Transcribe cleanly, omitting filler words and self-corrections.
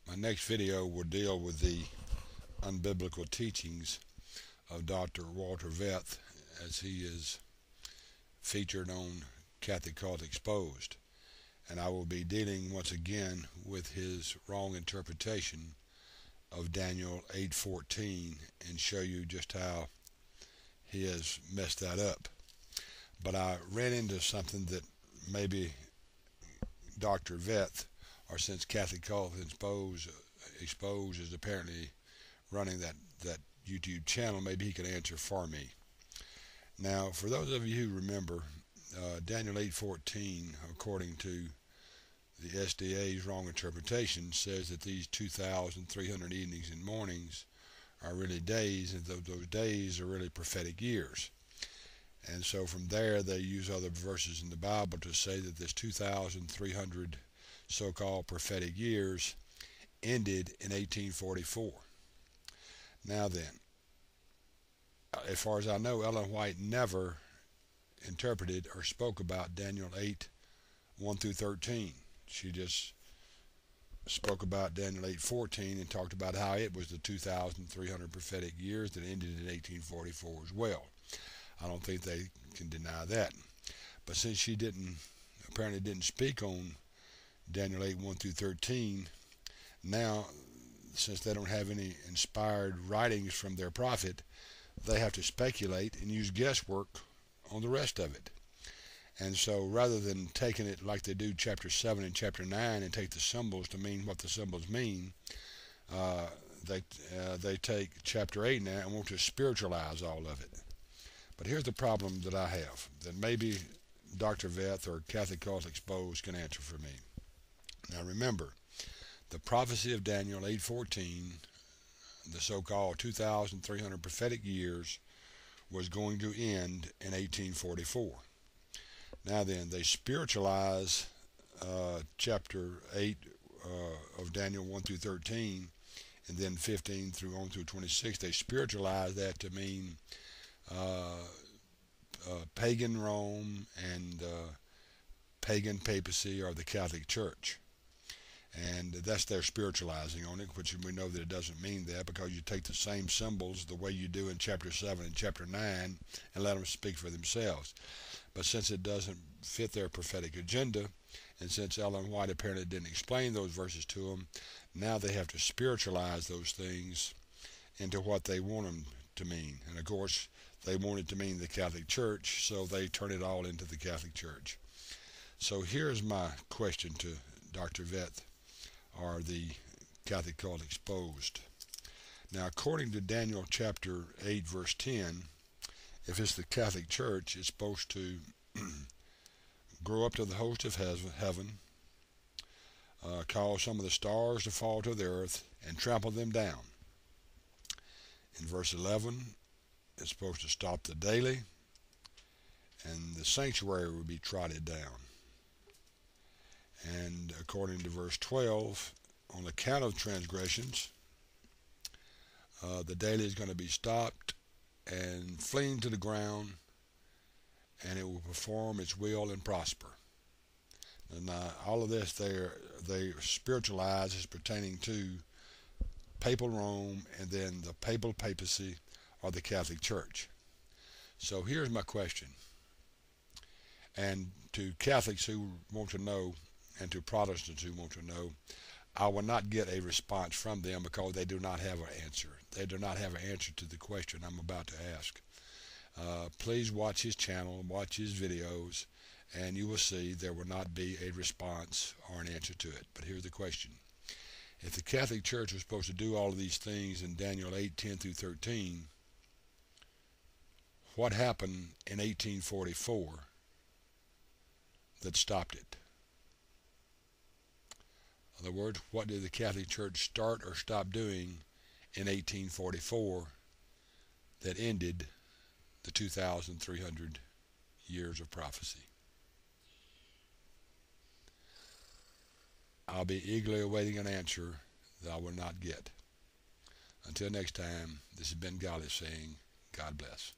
My next video will deal with the unbiblical teachings of Dr. Walter Veith, as he is featured on Catholic Cult Exposed, and I will be dealing once again with his wrong interpretation of Daniel 8:14 and show you just how he has messed that up. But I ran into something that maybe Dr. Veith, or since Catholic Cult Exposed is apparently running that YouTube channel, maybe he can answer for me. Now, for those of you who remember, Daniel 8:14, according to the SDA's wrong interpretation, says that these 2,300 evenings and mornings are really days, and those days are really prophetic years. And so from there they use other verses in the Bible to say that this 2,300 so-called prophetic years ended in 1844. Now then, as far as I know, Ellen White never interpreted or spoke about Daniel 8:1-13. She just spoke about Daniel 8:14 and talked about how it was the 2,300 prophetic years that ended in 1844 as well. I don't think they can deny that. But since she apparently didn't speak on Daniel 8:1-13, now, since they don't have any inspired writings from their prophet, they have to speculate and use guesswork on the rest of it. And so rather than taking it like they do chapter 7 and chapter 9 and take the symbols to mean what the symbols mean, they take chapter 8 now and want to spiritualize all of it. But here's the problem that I have, that maybe Dr. Veith or Catholic Cult Exposed can answer for me. Now remember, the prophecy of Daniel 8:14, the so-called 2,300 prophetic years, was going to end in 1844. Now then, they spiritualize chapter 8 of Daniel 1-13, and then 15 through 26. They spiritualize that to mean pagan Rome and pagan papacy, or the Catholic Church. And that's their spiritualizing on it, which we know that it doesn't mean that, because you take the same symbols the way you do in chapter 7 and chapter 9 and let them speak for themselves. But since it doesn't fit their prophetic agenda, and since Ellen White apparently didn't explain those verses to them, now they have to spiritualize those things into what they want them to mean. And of course, they want it to mean the Catholic Church, so they turn it all into the Catholic Church. So here's my question to Dr. Veith, or the Catholic Cult Exposed. Now, according to Daniel chapter 8 verse 10, if it's the Catholic Church, it's supposed to grow up to the host of heaven, cause some of the stars to fall to the earth, and trample them down. In verse 11, it's supposed to stop the daily, and the sanctuary will be trodden down. And according to verse 12, on account of transgressions, the daily is going to be stopped and fleeing to the ground, and it will perform its will and prosper. And all of this they spiritualize as pertaining to papal Rome, and then the papal papacy, or the Catholic Church. So here's my question, and to Catholics who want to know, and to Protestants who want to know, I will not get a response from them, because they do not have an answer. They do not have an answer to the question I'm about to ask. Please watch his channel, watch his videos, and you will see there will not be a response or an answer to it. But here's the question. If the Catholic Church was supposed to do all of these things in Daniel 8:10-13, what happened in 1844 that stopped it? In other words, what did the Catholic Church start or stop doing in 1844 that ended the 2,300 years of prophecy? I'll be eagerly awaiting an answer that I will not get. Until next time, this has been Golly saying, God bless.